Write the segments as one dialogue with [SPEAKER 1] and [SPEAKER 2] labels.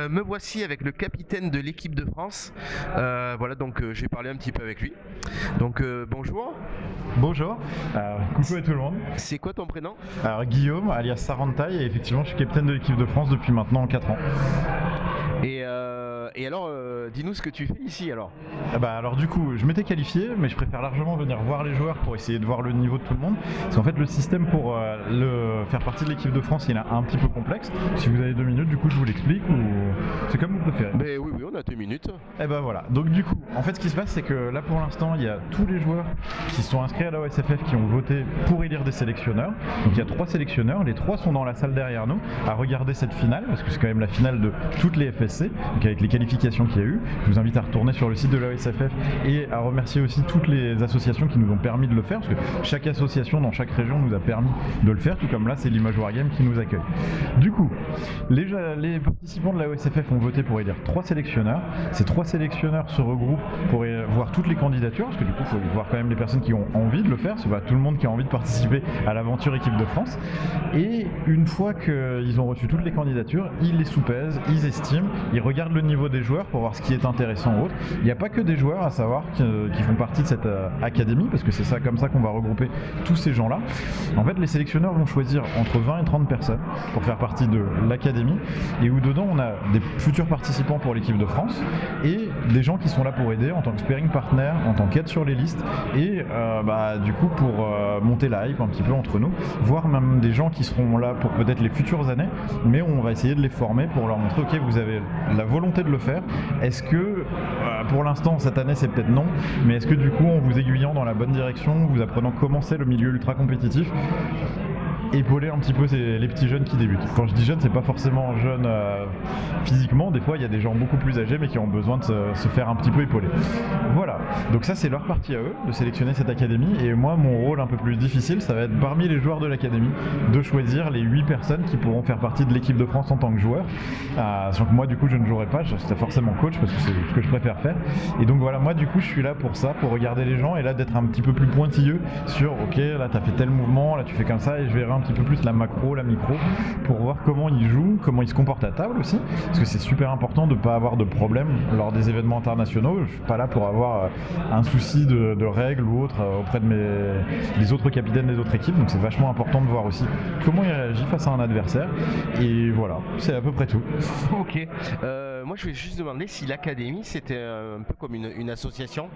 [SPEAKER 1] Me voici avec le capitaine de l'équipe de France. Voilà, donc j'ai parlé un petit peu avec lui. Donc bonjour.
[SPEAKER 2] Bonjour, coucou à tout le monde.
[SPEAKER 1] C'est quoi ton prénom?
[SPEAKER 2] Alors Guillaume, alias Sarantaille, et effectivement je suis capitaine de l'équipe de France depuis maintenant 4 ans.
[SPEAKER 1] Et alors, dis-nous ce que tu fais ici alors.
[SPEAKER 2] Alors du coup, je m'étais qualifié, mais je préfère largement venir voir les joueurs pour essayer de voir le niveau de tout le monde. Parce qu'en fait, le système pour faire partie de l'équipe de France, il est un petit peu complexe. Si vous avez 2 minutes, du coup, je vous l'explique ou c'est comme vous préférez.
[SPEAKER 1] Ben oui, on a 2 minutes.
[SPEAKER 2] Et ben voilà. Donc du coup, en fait, ce qui se passe, c'est que là, pour l'instant, il y a tous les joueurs qui sont inscrits à la OSFF qui ont voté pour élire des sélectionneurs. Donc il y a 3 sélectionneurs. Les 3 sont dans la salle derrière nous à regarder cette finale, parce que c'est quand même la finale de toutes les FSC, donc avec les qualifications qu'il y a eu. Je vous invite à retourner sur le site de la OSFF et à remercier aussi toutes les associations qui nous ont permis de le faire, parce que chaque association dans chaque région nous a permis de le faire, tout comme là c'est l'Image Wargame qui nous accueille. Du coup, les participants de la OSFF ont voté pour élire 3 sélectionneurs. Ces 3 sélectionneurs se regroupent pour voir toutes les candidatures, parce que du coup il faut voir quand même les personnes qui ont envie de le faire, c'est pas tout le monde qui a envie de participer à l'aventure équipe de France. Et une fois qu'ils ont reçu toutes les candidatures, ils les soupèsent, ils estiment, ils regardent le niveau des joueurs pour voir ce qui est intéressant ou autre. Il n'y a pas que des joueurs à savoir qui font partie de cette académie, parce que c'est ça comme ça qu'on va regrouper tous ces gens-là. En fait, les sélectionneurs vont choisir entre 20 et 30 personnes pour faire partie de l'académie, et où dedans on a des futurs participants pour l'équipe de France et des gens qui sont là pour aider en tant que sparring partner, en tant qu'aide sur les listes, et du coup pour monter la hype un petit peu entre nous, voire même des gens qui seront là pour peut-être les futures années, mais on va essayer de les former pour leur montrer ok, vous avez la volonté de le faire. Est-ce que pour l'instant cette année c'est peut-être non, mais est-ce que du coup en vous aiguillant dans la bonne direction, vous apprenant comment c'est le milieu ultra compétitif, épauler un petit peu les petits jeunes qui débutent. Quand je dis jeunes, c'est pas forcément jeunes physiquement, des fois il y a des gens beaucoup plus âgés mais qui ont besoin de se faire un petit peu épauler. Voilà, donc ça c'est leur partie à eux de sélectionner cette académie, et moi mon rôle un peu plus difficile ça va être parmi les joueurs de l'académie de choisir les 8 personnes qui pourront faire partie de l'équipe de France en tant que joueur. Sachant que moi du coup je ne jouerai pas, je serai forcément coach parce que c'est ce que je préfère faire, et donc voilà, moi du coup je suis là pour ça, pour regarder les gens et là d'être un petit peu plus pointilleux sur ok là t'as fait tel mouvement, là tu fais comme ça, et je verrai un petit peu plus la macro, la micro, pour voir comment ils jouent, comment ils se comportent à table aussi, parce que c'est super important de ne pas avoir de problème lors des événements internationaux. Je suis pas là pour avoir un souci de règles ou autre auprès de des autres capitaines des autres équipes, donc c'est vachement important de voir aussi comment ils réagissent face à un adversaire, et voilà, c'est à peu près tout.
[SPEAKER 1] Ok, moi je vais juste demander si l'académie c'était un peu comme une association.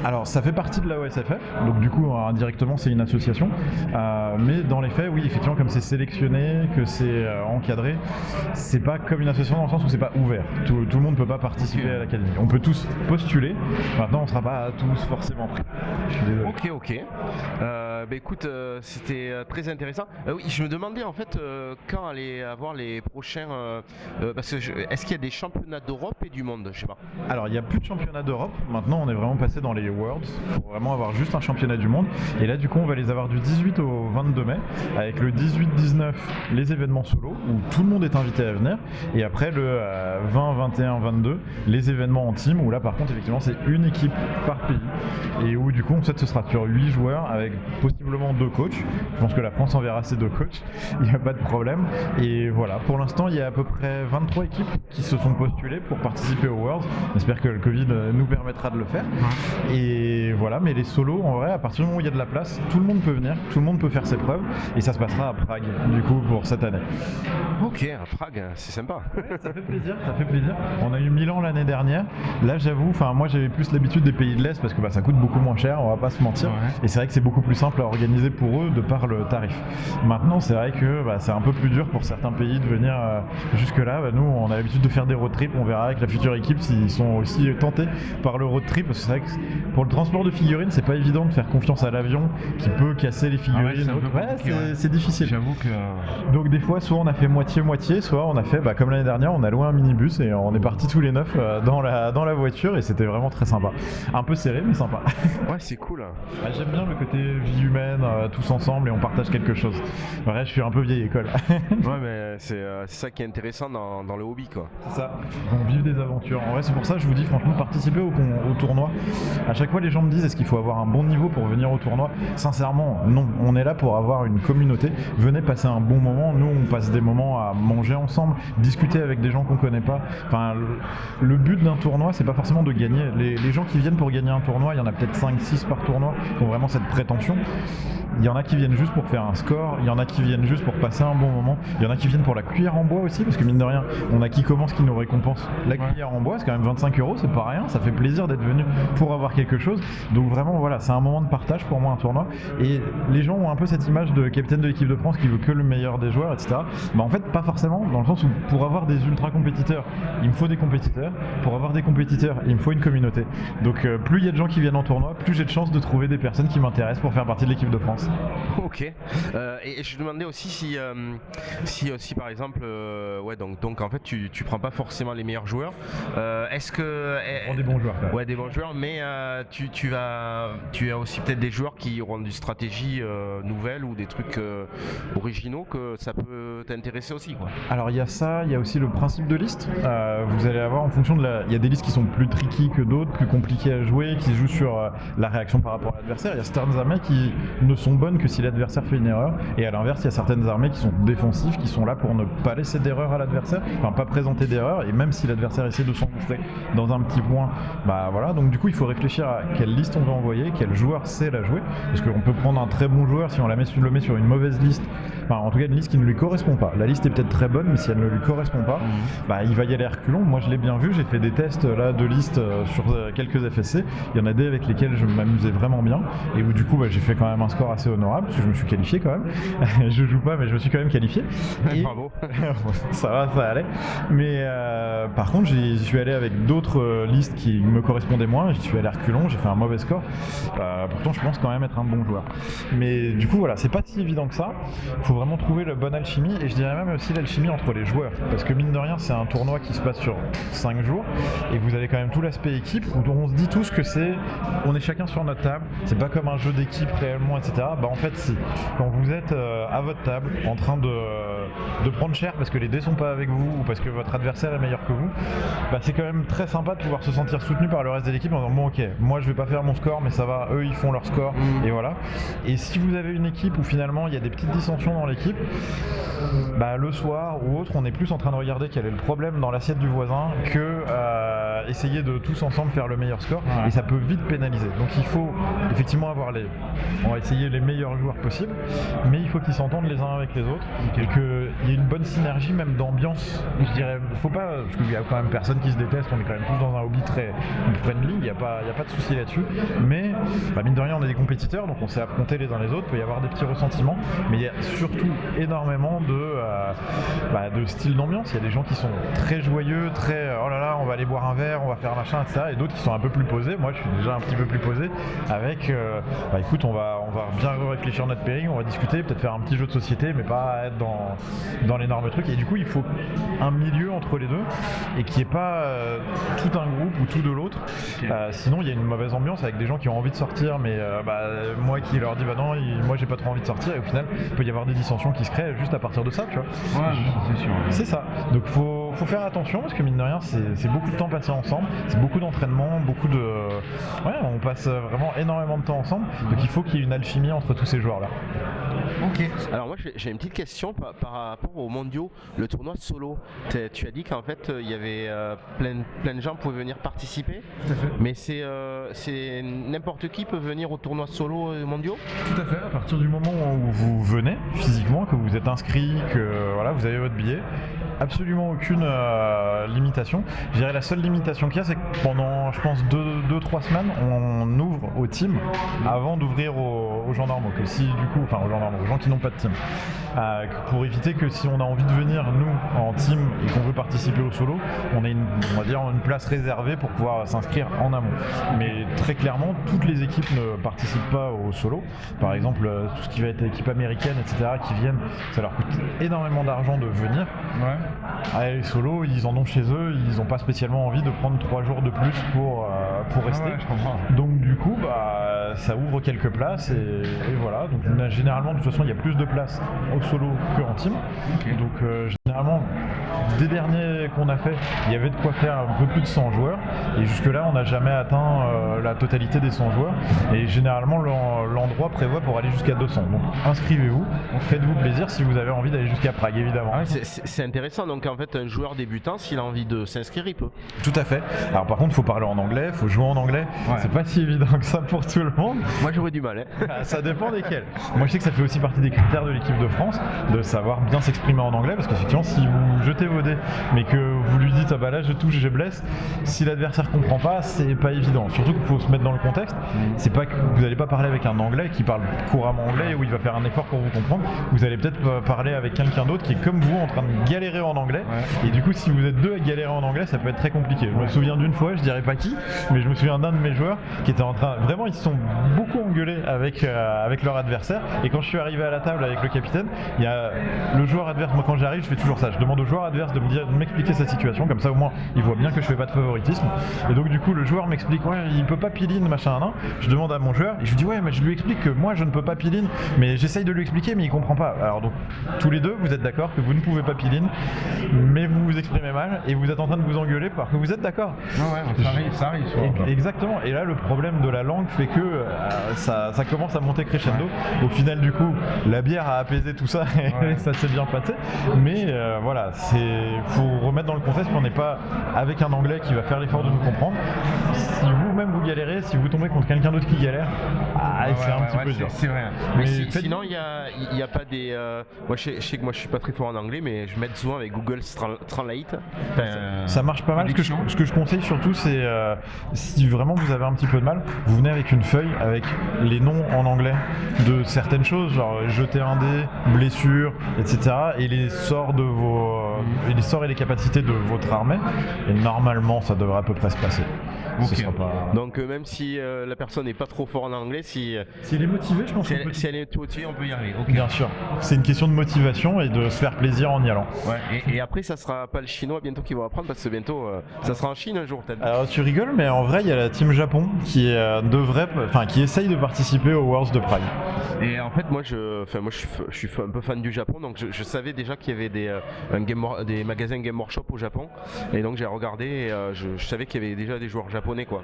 [SPEAKER 2] Alors ça fait partie de la OSFF, donc du coup indirectement c'est une association, mais dans les faits oui, effectivement, comme c'est sélectionné, que c'est encadré, c'est pas comme une association dans le sens où c'est pas ouvert. Tout le monde peut pas participer à l'académie. On peut tous postuler, maintenant on sera pas tous forcément pris. Je suis désolé.
[SPEAKER 1] Ok. Écoute, c'était très intéressant. Oui, je me demandais en fait quand allait avoir les prochains. Parce que est-ce qu'il y a des championnats d'Europe et du monde? Je sais pas.
[SPEAKER 2] Alors il n'y a plus de championnat d'Europe, maintenant on est vraiment passé dans les Worlds pour vraiment avoir juste un championnat du monde, et là du coup on va les avoir du 18 au 22 mai, avec le 18-19 les événements solo où tout le monde est invité à venir, et après le 20, 21, 22 les événements en team où là par contre effectivement c'est une équipe par pays, et où du coup en fait ce sera sur 8 joueurs avec possiblement 2 coachs. Je pense que la France enverra ses 2 coachs, il n'y a pas de problème, et voilà, pour l'instant il y a à peu près 23 équipes qui se sont postulées pour participer aux Worlds. J'espère que le Covid nous permettra de le faire, et voilà, mais les solos en vrai à partir du moment où il y a de la place, tout le monde peut venir, tout le monde peut faire ses preuves, et ça se passera à Prague du coup pour cette année.
[SPEAKER 1] Ok, à Prague, c'est sympa.
[SPEAKER 2] Ouais, ça fait plaisir. On a eu Milan l'année dernière. Là j'avoue, moi j'avais plus l'habitude des pays de l'Est parce que ça coûte beaucoup moins cher, on va pas se mentir. Ouais. Et c'est vrai que c'est beaucoup plus simple à organiser pour eux de par le tarif. Maintenant c'est vrai que c'est un peu plus dur pour certains pays de venir jusque là. Nous on a l'habitude de faire des road trips, on verra avec la future équipe s'ils sont aussi tentés par le road trip, parce que c'est vrai que pour le transport de figurines c'est pas évident de faire confiance à l'avion qui peut casser les figurines. C'est difficile.
[SPEAKER 1] J'avoue que...
[SPEAKER 2] Donc des fois soit on a fait moitié, soit on a fait comme l'année dernière, on a loué un minibus et on est partis tous les 9 dans la voiture, et c'était vraiment très sympa. Un peu serré mais sympa.
[SPEAKER 1] Ouais, c'est cool.
[SPEAKER 2] J'aime bien le côté vie humaine, tous ensemble et on partage quelque chose. Ouais, je suis un peu vieille école.
[SPEAKER 1] Ouais, mais c'est ça qui est intéressant dans le hobby quoi.
[SPEAKER 2] C'est ça, donc vivre des aventures. En vrai, c'est pour ça que je vous dis franchement, participer au tournoi. À chaque fois, les gens me disent est-ce qu'il faut avoir un bon niveau pour venir au tournoi? Sincèrement, non. On est là pour avoir une communauté. Venez passer un bon moment. Nous, on passe des moments à manger ensemble, discuter avec des gens qu'on connaît pas. Enfin, le but d'un tournoi, c'est pas forcément de gagner. Les gens qui viennent pour gagner un tournoi, il y en a peut-être 5-6 par tournoi qui ont vraiment cette prétention. Il y en a qui viennent juste pour faire un score, il y en a qui viennent juste pour passer un bon moment, il y en a qui viennent pour la cuillère en bois aussi, parce que mine de rien, on a qui commence qui nous récompense la cuillère en bois, c'est quand même 25 €, c'est pas rien, ça fait plaisir d'être venu pour avoir quelque chose. Donc vraiment voilà, c'est un moment de partage pour moi un tournoi. Et les gens ont un peu cette image de capitaine de l'équipe de France qui veut que le meilleur des joueurs, etc. Bah en fait pas forcément, dans le sens où pour avoir des ultra compétiteurs, il me faut des compétiteurs. Pour avoir des compétiteurs, il me faut une communauté. Donc plus il y a de gens qui viennent en tournoi, plus j'ai de chances de trouver des personnes qui m'intéressent pour faire partie de l'équipe de France.
[SPEAKER 1] Ok. Et je demandais aussi si par exemple, ouais, donc en fait tu prends pas forcément les meilleurs joueurs. Est-ce que
[SPEAKER 2] Des bons joueurs.
[SPEAKER 1] ouais, des bons joueurs, mais tu as aussi peut-être des joueurs qui auront une stratégie nouvelle ou des trucs originaux que ça peut t'intéresser aussi, quoi.
[SPEAKER 2] Alors il y a ça, il y a aussi le principe de liste. Vous allez avoir en fonction de il y a des listes qui sont plus tricky que d'autres, plus compliquées à jouer, qui se jouent sur la réaction par rapport à l'adversaire. Il y a certaines armées qui ne sont bonnes que si l'adversaire fait une erreur, et à l'inverse il y a certaines armées qui sont défensives, qui sont là pour ne pas laisser d'erreur à l'adversaire, enfin pas présenter d'erreur, et même si l'adversaire essaie de s'engouffrer dans un petit point, bah voilà, donc du coup il faut réfléchir à quelle liste on va envoyer, quel joueur sait la jouer, parce qu'on peut prendre un très bon joueur si on le met sur une mauvaise liste, enfin en tout cas une liste qui ne lui correspond pas. La liste est peut-être très bonne, mais si elle ne lui correspond pas, bah il va y aller à reculons. Moi je l'ai bien vu, j'ai fait des tests là de listes sur quelques FSC, il y en a des avec lesquels je m'amusais vraiment bien, et où du coup bah, j'ai fait quand même un score assez honorable, parce que je me suis qualifié quand même. Je joue pas, mais je me suis quand même qualifié. Et...
[SPEAKER 1] Bravo.
[SPEAKER 2] Ça va, ça allait. Mais par contre, j'y suis allé avec d'autres listes qui me correspondaient moins. J'y suis allé à reculons, j'ai fait un mauvais score. Pourtant, je pense quand même être un bon joueur. Mais du coup, voilà, c'est pas si évident que ça. Il faut vraiment trouver la bonne alchimie, et je dirais même aussi l'alchimie entre les joueurs. Parce que mine de rien, c'est un tournoi qui se passe sur 5 jours, et vous avez quand même tout l'aspect équipe, où on se dit tous que on est chacun sur notre table. C'est pas comme un jeu d'équipe réellement, etc. Bah en fait, si. Quand vous êtes à votre table, en train de prendre cher parce que les dés sont pas avec vous ou parce que votre adversaire est meilleur que vous, bah c'est quand même très sympa de pouvoir se sentir soutenu par le reste de l'équipe en disant bon ok, moi je vais pas faire mon score mais ça va, eux ils font leur score, et voilà. Et si vous avez une équipe où finalement il y a des petites dissensions dans l'équipe, bah le soir ou autre, on est plus en train de regarder quel est le problème dans l'assiette du voisin que essayer de tous ensemble faire le meilleur score, et ça peut vite pénaliser. Donc il faut effectivement avoir on va essayer les meilleurs joueurs possibles, mais il faut qu'ils s'entendent les uns avec les autres, et qu'il y ait une bonne synergie même d'ambiance. Je dirais, faut pas, parce qu'il y a quand même personne qui se déteste, on est quand même tous dans un hobby très friendly, il n'y a pas de souci là-dessus, mais bah, mine de rien on est des compétiteurs, donc on s'est affrontés les uns les autres, il peut y avoir des petits ressentiments, mais il y a surtout énormément de styles d'ambiance. Il y a des gens qui sont très joyeux, très oh là là on va aller boire un verre, on va faire machin, etc., et d'autres qui sont un peu plus posés. Moi je suis déjà un petit peu plus posé avec bah écoute, on va bien réfléchir notre pairing, on va discuter, peut-être faire un petit jeu de société, mais pas être dans l'énorme truc. Et du coup il faut un milieu entre les deux, et qu'il n'y ait pas tout un groupe ou tout de l'autre, sinon il y a une mauvaise ambiance avec des gens qui ont envie de sortir, mais moi qui leur dis bah non, moi j'ai pas trop envie de sortir, et au final il peut y avoir des dissensions qui se créent juste à partir de ça, tu vois.
[SPEAKER 3] Ouais, c'est sûr.
[SPEAKER 2] C'est ça, donc faut faire attention, parce que mine de rien c'est beaucoup de temps passé ensemble, c'est beaucoup d'entraînement, on passe vraiment énormément de temps ensemble, donc il faut qu'il y ait une alchimie entre tous ces joueurs là.
[SPEAKER 1] Ok. Alors moi j'ai une petite question par rapport aux mondiaux, le tournoi solo. Tu as dit qu'en fait il y avait plein de gens pouvaient venir participer.
[SPEAKER 3] Tout à fait.
[SPEAKER 1] Mais c'est n'importe qui peut venir au tournoi solo mondiaux.
[SPEAKER 2] Tout à fait. À partir du moment où vous venez physiquement, que vous êtes inscrit, que voilà vous avez votre billet, absolument aucune limitation. Je dirais la seule limitation qu'il y a, c'est que pendant je pense 2-3 semaines on ouvre aux teams avant d'ouvrir aux gens normaux. Que si du coup, enfin aux gens normaux, aux gens qui n'ont pas de team, pour éviter que si on a envie de venir nous en team et qu'on veut participer au solo, on ait on va dire une place réservée pour pouvoir s'inscrire en amont. Mais très clairement toutes les équipes ne participent pas au solo. Par exemple tout ce qui va être équipe américaine, etc., qui viennent, ça leur coûte énormément d'argent de venir. Les solos, ils en ont chez eux, ils n'ont pas spécialement envie de prendre 3 jours de plus pour rester.
[SPEAKER 3] Je comprends.
[SPEAKER 2] Donc du coup ça ouvre quelques places, et voilà. Donc généralement de toute façon il y a plus de places au solo qu'en team.
[SPEAKER 3] Okay.
[SPEAKER 2] Donc généralement généralement, des derniers qu'on a fait, il y avait de quoi faire un peu plus de 100 joueurs. Et jusque-là, on n'a jamais atteint la totalité des 100 joueurs. Et généralement, l'endroit prévoit pour aller jusqu'à 200. Donc inscrivez-vous, faites-vous plaisir si vous avez envie d'aller jusqu'à Prague, évidemment.
[SPEAKER 1] Ah, c'est intéressant. Donc en fait, un joueur débutant, s'il a envie de s'inscrire, il peut.
[SPEAKER 2] Tout à fait. Alors par contre, il faut parler en anglais, il faut jouer en anglais. Ouais. C'est pas si évident que ça pour tout le monde.
[SPEAKER 1] Moi, j'aurais du mal. Hein.
[SPEAKER 2] Ça dépend desquels. Moi, je sais que ça fait aussi partie des critères de l'équipe de France, de savoir bien s'exprimer en anglais, parce qu'effectivement, si vous jetez vos dés, mais que vous lui dites ah bah là je touche, je blesse, si l'adversaire comprend pas, c'est pas évident. Surtout qu'il faut se mettre dans le contexte. C'est pas que vous n'allez pas parler avec un anglais qui parle couramment anglais où il va faire un effort pour vous comprendre. Vous allez peut-être parler avec quelqu'un d'autre qui est comme vous en train de galérer en anglais. Ouais. Et du coup, si vous êtes deux à galérer en anglais, ça peut être très compliqué. Je me souviens d'une fois, je dirais pas qui, mais je me souviens d'un de mes joueurs qui était en train, vraiment, ils se sont beaucoup engueulés avec leur adversaire. Et quand je suis arrivé à la table avec le capitaine, il y a le joueur adverse. Moi, quand j'arrive, je fais toujours ça. Je demande au joueur adverse de m'expliquer sa situation, comme ça au moins il voit bien que je fais pas de favoritisme. Et donc du coup le joueur m'explique ouais il peut pas pile-in machin nan. Je demande à mon joueur et je lui dis ouais mais je lui explique que moi je ne peux pas pile-in, mais j'essaye de lui expliquer mais il comprend pas. Alors donc tous les deux vous êtes d'accord que vous ne pouvez pas pile-in, mais vous vous exprimez mal et vous êtes en train de vous engueuler parce que vous êtes d'accord.
[SPEAKER 3] Ouais, ça arrive.
[SPEAKER 2] Exactement. Et là le problème de la langue fait que ça commence à monter crescendo. Ouais. Au final du coup la bière a apaisé tout ça et ça s'est bien passé. Mais voilà, faut remettre dans le contexte qu'on n'est pas avec un anglais qui va faire l'effort de nous comprendre. Si vous-même vous galérez, si vous tombez contre quelqu'un d'autre qui galère, c'est un petit peu dur.
[SPEAKER 3] C'est vrai.
[SPEAKER 1] Mais sinon, il y a pas des. Moi, je sais que moi, je suis pas très fort en anglais, mais je m'aide souvent avec Google Translate.
[SPEAKER 2] Ça marche pas mal. Ce que je conseille surtout, c'est si vraiment vous avez un petit peu de mal, vous venez avec une feuille avec les noms en anglais de certaines choses, genre jeter un dé, blessure, etc. et les sorts de les sorts et les capacités de votre armée, et normalement ça devrait à peu près se passer.
[SPEAKER 1] Okay. Donc même si la personne n'est pas trop fort en anglais, si
[SPEAKER 2] elle est motivée, je pense
[SPEAKER 1] si elle est motivée, on peut y arriver.
[SPEAKER 2] Okay. Bien sûr, c'est une question de motivation et de se faire plaisir en y allant.
[SPEAKER 1] Ouais. Et après ça sera pas le chinois bientôt qui va apprendre, parce que bientôt ça sera en Chine un jour peut-être.
[SPEAKER 2] Alors tu rigoles, mais en vrai il y a la team Japon qui qui essaye de participer aux Worlds de Prague.
[SPEAKER 1] Et en fait moi je suis un peu fan du Japon, donc je savais déjà qu'il y avait des magasins Game Workshop au Japon, et donc j'ai regardé et je savais qu'il y avait déjà des joueurs japonais quoi.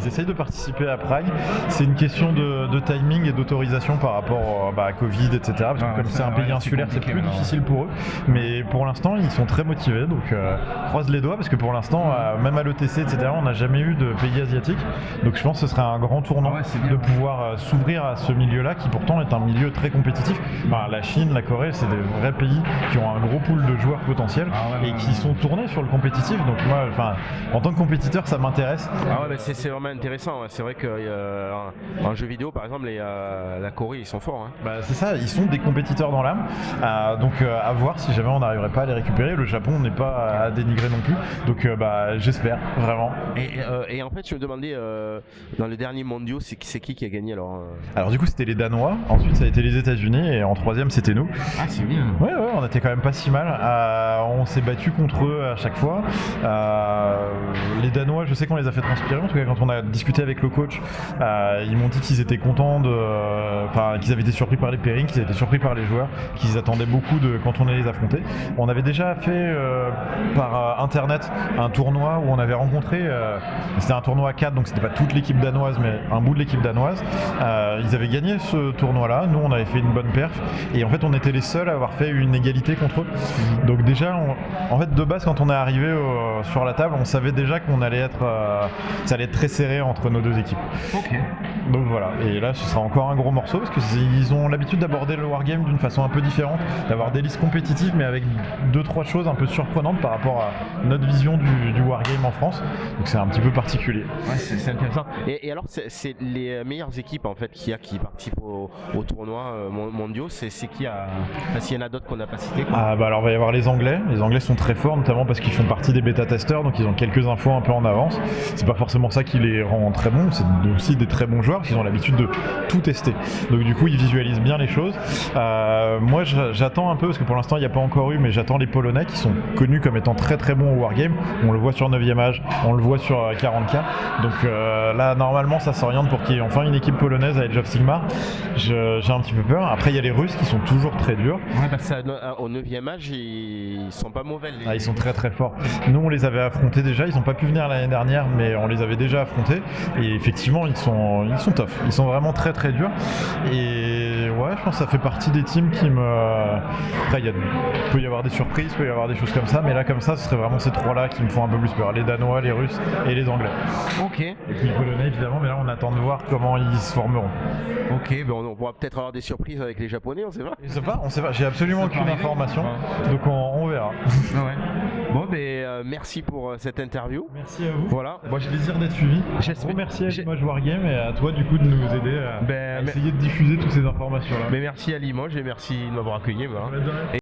[SPEAKER 2] Ils essayent de participer à Prague. C'est une question de timing et d'autorisation par rapport à Covid, etc. Parce que comme c'est un pays insulaire, c'est plus difficile pour eux. Mais pour l'instant, ils sont très motivés, donc croise les doigts parce que pour l'instant, même à l'ETC, etc., on n'a jamais eu de pays asiatique. Donc je pense que ce serait un grand tournant de pouvoir s'ouvrir à ce milieu-là, qui pourtant est un milieu très compétitif. Enfin, la Chine, la Corée, c'est des vrais pays qui ont un gros pool de joueurs potentiels et qui sont tournés sur le compétitif. Donc moi, en tant que compétiteur, ça m'intéresse.
[SPEAKER 1] Ah ouais, mais c'est vraiment intéressant. C'est vrai qu'en jeu vidéo, par exemple, la Corée, ils sont forts. Hein.
[SPEAKER 2] C'est ça, ils sont des compétiteurs dans l'âme. Donc à voir si jamais on n'arriverait pas à les récupérer. Le Japon n'est pas à dénigrer non plus. Donc j'espère, vraiment.
[SPEAKER 1] Et en fait, je me demandais, dans les derniers mondiaux, c'est qui a gagné alors
[SPEAKER 2] Alors du coup, c'était les Danois. Ensuite, ça a été les États-Unis. Et en troisième, c'était nous.
[SPEAKER 3] Ah, c'est bien.
[SPEAKER 2] Ouais, on était quand même pas si mal. On s'est battu contre eux à chaque fois. Les Danois, je sais qu'on les a fait transpirer. En tout cas, quand on a discuté avec le coach, ils m'ont dit qu'ils étaient contents qu'ils avaient été surpris par les pairings, qu'ils avaient été surpris par les joueurs, qu'ils attendaient beaucoup quand on allait les affronter. On avait déjà fait par internet un tournoi où on avait rencontré, c'était un tournoi à 4, donc c'était pas toute l'équipe danoise, mais un bout de l'équipe danoise. Ils avaient gagné ce tournoi-là. Nous, on avait fait une bonne perf, et en fait, on était les seuls à avoir fait une égalité contre eux. Donc déjà, en fait, de base, quand on est arrivé sur la table, on savait déjà qu'on allait ça allait être très serré entre nos deux équipes.
[SPEAKER 3] Ok.
[SPEAKER 2] Donc voilà, et là ce sera encore un gros morceau parce qu'ils ont l'habitude d'aborder le wargame d'une façon un peu différente, d'avoir des listes compétitives mais avec 2-3 choses un peu surprenantes par rapport à notre vision du wargame en France. Donc c'est un petit peu particulier.
[SPEAKER 1] Ouais, c'est intéressant. Et alors c'est les meilleures équipes en fait qui participent au tournoi mondiaux, c'est qui s'il y en a d'autres qu'on n'a pas cité quoi.
[SPEAKER 2] Alors il va y avoir les Anglais. Les Anglais sont très forts, notamment parce qu'ils font partie des bêta-testeurs, donc ils ont quelques infos un peu en avance. d'expérience. C'est pas forcément ça qui les rend très bons, c'est aussi des très bons joueurs qui ont l'habitude de tout tester. Donc du coup, ils visualisent bien les choses. Moi, j'attends un peu, parce que pour l'instant, il n'y a pas encore eu, mais j'attends les Polonais qui sont connus comme étant très très bons au Wargame. On le voit sur 9e âge, on le voit sur 40K. Donc là, normalement, ça s'oriente pour qu'il y ait enfin une équipe polonaise à Age of Sigmar. J'ai un petit peu peur. Après, il y a les Russes qui sont toujours très durs.
[SPEAKER 1] Ouais, parce qu'au 9e âge, ils sont pas mauvais.
[SPEAKER 2] Ils sont très très forts. Nous, on les avait affrontés déjà. Ils n'ont pas pu venir l'année dernière, mais on les avait déjà affrontés. Et effectivement, ils sont tough. Ils sont vraiment très très durs. Et ouais, je pense que ça fait partie des teams qui me. Après, il peut y avoir des surprises, il peut y avoir des choses comme ça, mais là, comme ça, ce serait vraiment ces trois-là qui me font un peu plus peur. Les Danois, les Russes et les Anglais.
[SPEAKER 1] Ok.
[SPEAKER 2] Et puis les Polonais, évidemment, mais là, on attend de voir comment ils se formeront.
[SPEAKER 1] Ok, ben on pourra peut-être avoir des surprises avec les Japonais, on sait pas.
[SPEAKER 2] On sait pas. J'ai absolument aucune information, donc on verra.
[SPEAKER 1] Ouais. Bon, ben merci pour cette interview.
[SPEAKER 2] Merci à vous.
[SPEAKER 1] Voilà.
[SPEAKER 2] Moi, j'ai le plaisir d'être suivi. Merci à Limoges Wargame et à toi, du coup, de nous aider à essayer de diffuser toutes ces informations-là.
[SPEAKER 1] Mais merci à Limoges et merci de m'avoir accueilli. Voilà.